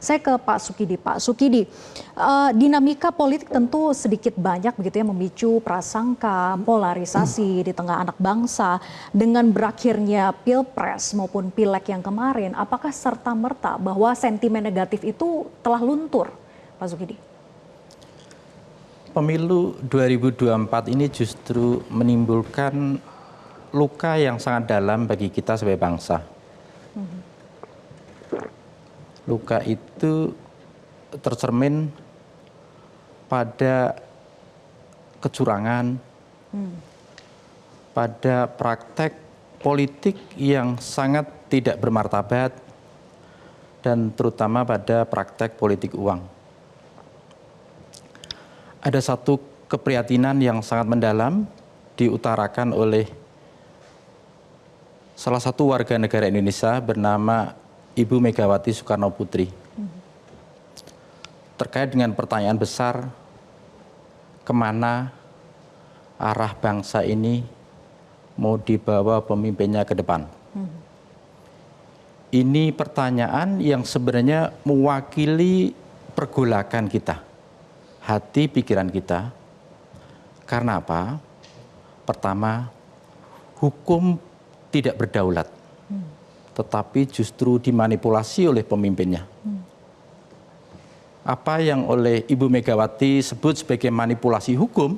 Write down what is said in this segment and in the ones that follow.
Saya ke Pak Sukidi. Pak Sukidi, dinamika politik tentu sedikit banyak begitu ya memicu prasangka, polarisasi di tengah anak bangsa. Dengan berakhirnya Pilpres maupun Pileg yang kemarin, apakah serta-merta bahwa sentimen negatif itu telah luntur, Pak Sukidi? Pemilu 2024 ini justru menimbulkan luka yang sangat dalam bagi kita sebagai bangsa. Luka itu tercermin pada kecurangan, pada praktek politik yang sangat tidak bermartabat, dan terutama pada praktek politik uang. Ada satu keprihatinan yang sangat mendalam diutarakan oleh salah satu warga negara Indonesia bernama Ibu Megawati Soekarno Putri. Terkait dengan pertanyaan besar, kemana arah bangsa ini mau dibawa pemimpinnya ke depan. Ini pertanyaan yang sebenarnya mewakili pergolakan kita. Hati pikiran kita. Karena apa? Pertama, hukum tidak berdaulat, tetapi justru dimanipulasi oleh pemimpinnya. Apa yang oleh Ibu Megawati sebut sebagai manipulasi hukum,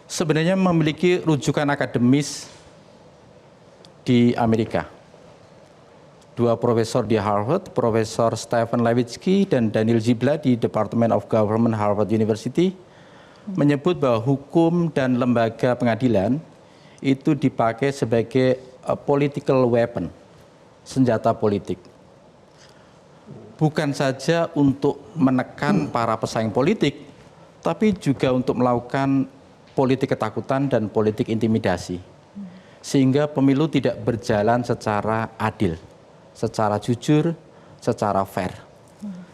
sebenarnya memiliki rujukan akademis di Amerika. Dua profesor di Harvard, Profesor Stephen Levitsky dan Daniel Ziblatt di Department of Government Harvard University, menyebut bahwa hukum dan lembaga pengadilan itu dipakai sebagai political weapon, senjata politik. Bukan saja untuk menekan para pesaing politik, tapi juga untuk melakukan politik ketakutan dan politik intimidasi. Sehingga pemilu tidak berjalan secara adil, secara jujur, secara fair.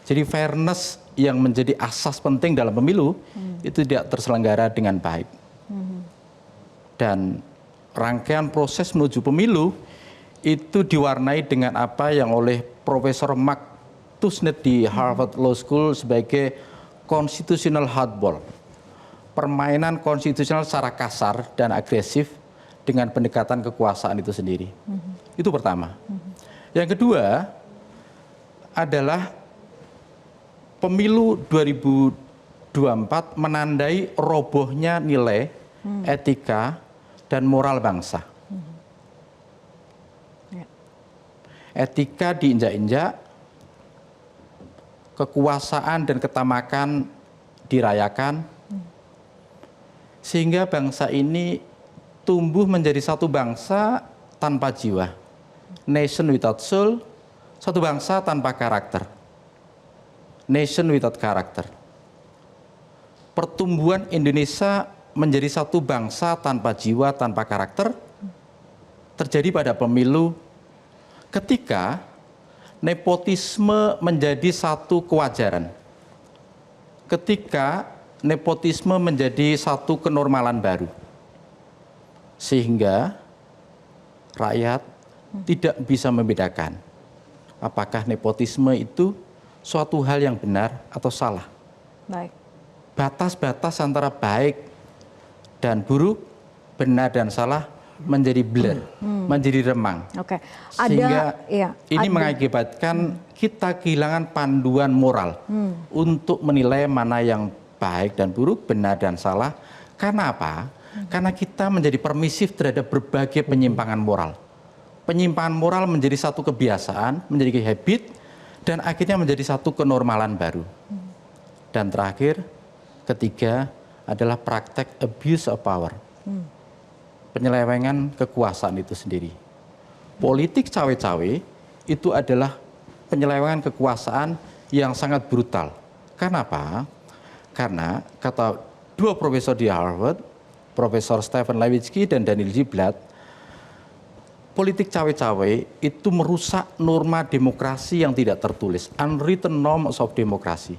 Jadi fairness yang menjadi asas penting dalam pemilu itu tidak terselenggara dengan baik. Dan rangkaian proses menuju pemilu itu diwarnai dengan apa yang oleh Profesor Mark Tushnet di Harvard Law School sebagai constitutional hardball. Permainan konstitusional secara kasar dan agresif dengan pendekatan kekuasaan itu sendiri. Itu pertama. Yang kedua adalah pemilu 2024 menandai robohnya nilai etika dan moral bangsa. Etika diinjak-injak, kekuasaan dan ketamakan dirayakan, sehingga bangsa ini tumbuh menjadi satu bangsa tanpa jiwa. Nation without soul, satu bangsa tanpa karakter. Nation without karakter. Pertumbuhan Indonesia menjadi satu bangsa tanpa jiwa, tanpa karakter, terjadi pada pemilu ketika nepotisme menjadi satu kewajaran. Ketika nepotisme menjadi satu kenormalan baru. Sehingga rakyat tidak bisa membedakan apakah nepotisme itu suatu hal yang benar atau salah. Baik. Batas-batas antara baik dan buruk, benar dan salah menjadi blur, menjadi remang. Oke. Sehingga ini mengakibatkan kita kehilangan panduan moral untuk menilai mana yang baik dan buruk, benar dan salah. Karena apa? Karena kita menjadi permisif terhadap berbagai penyimpangan moral. Penyimpangan moral menjadi satu kebiasaan, menjadi habit, dan akhirnya menjadi satu kenormalan baru. Dan terakhir, ketiga adalah praktek abuse of power. Penyelewengan kekuasaan itu sendiri. Politik cawe-cawe itu adalah penyelewengan kekuasaan yang sangat brutal. Karena apa? Karena kata dua profesor di Harvard, Profesor Stephen Levitsky dan Daniel Ziblatt, politik cawe-cawe itu merusak norma demokrasi yang tidak tertulis, unwritten norms of demokrasi.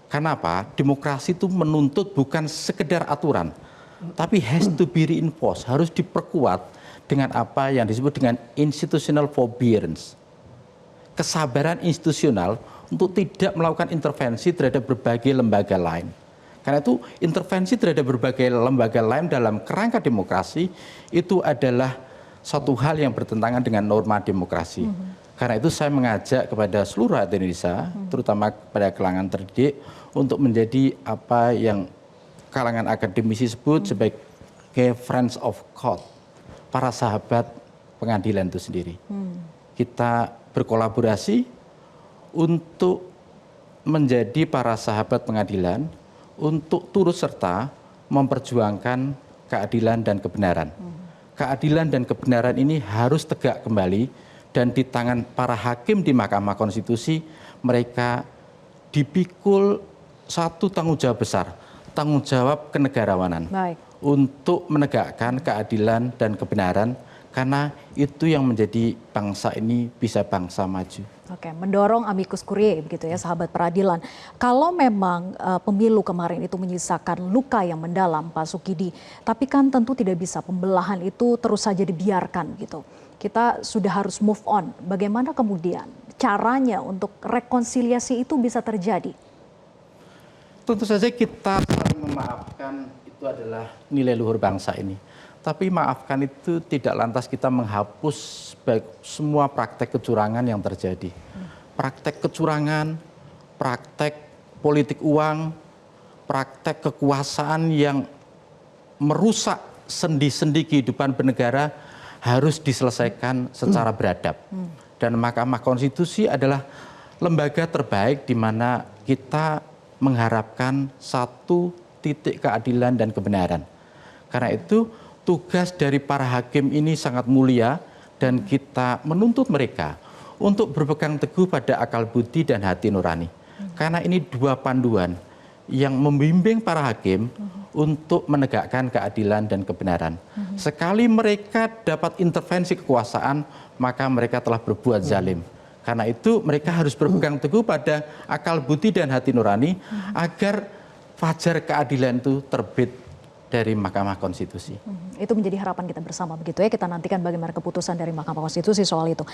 Karena apa? Demokrasi itu menuntut bukan sekedar aturan, tapi has to be reinforced, harus diperkuat dengan apa yang disebut dengan institutional forbearance. Kesabaran institusional untuk tidak melakukan intervensi terhadap berbagai lembaga lain. Karena itu intervensi terhadap berbagai lembaga lain dalam kerangka demokrasi itu adalah satu hal yang bertentangan dengan norma demokrasi. Karena itu saya mengajak kepada seluruh rakyat Indonesia, terutama kepada kalangan terdidik, untuk menjadi apa yang kalangan akademisi sebut sebagai friends of court, para sahabat pengadilan itu sendiri. Kita berkolaborasi untuk menjadi para sahabat pengadilan, untuk turut serta memperjuangkan keadilan dan kebenaran. Keadilan dan kebenaran ini harus tegak kembali dan di tangan para hakim di Mahkamah Konstitusi mereka dipikul satu tanggung jawab besar, tanggung jawab kenegarawanan. Baik. Untuk menegakkan keadilan dan kebenaran karena itu yang menjadi bangsa ini bisa bangsa maju. Oke, mendorong amicus curiae begitu ya, sahabat peradilan. Kalau memang pemilu kemarin itu menyisakan luka yang mendalam, Pak Sukidi, tapi kan tentu tidak bisa pembelahan itu terus saja dibiarkan gitu. Kita sudah harus move on. Bagaimana kemudian caranya untuk rekonsiliasi itu bisa terjadi? Tentu saja kita saling memaafkan itu adalah nilai luhur bangsa ini. Tapi maafkan itu tidak lantas kita menghapus semua praktek kecurangan yang terjadi. Praktek kecurangan, praktek politik uang, praktek kekuasaan yang merusak sendi-sendi kehidupan bernegara harus diselesaikan secara beradab. Dan Mahkamah Konstitusi adalah lembaga terbaik di mana kita mengharapkan satu titik keadilan dan kebenaran. Karena itu tugas dari para hakim ini sangat mulia dan kita menuntut mereka untuk berpegang teguh pada akal budi dan hati nurani. Karena ini dua panduan yang membimbing para hakim untuk menegakkan keadilan dan kebenaran. Sekali mereka dapat intervensi kekuasaan, maka mereka telah berbuat zalim. Karena itu mereka harus berpegang teguh pada akal budi dan hati nurani agar fajar keadilan itu terbit dari Mahkamah Konstitusi. Itu menjadi harapan kita bersama begitu ya. Kita nantikan bagaimana keputusan dari Mahkamah Konstitusi soal itu.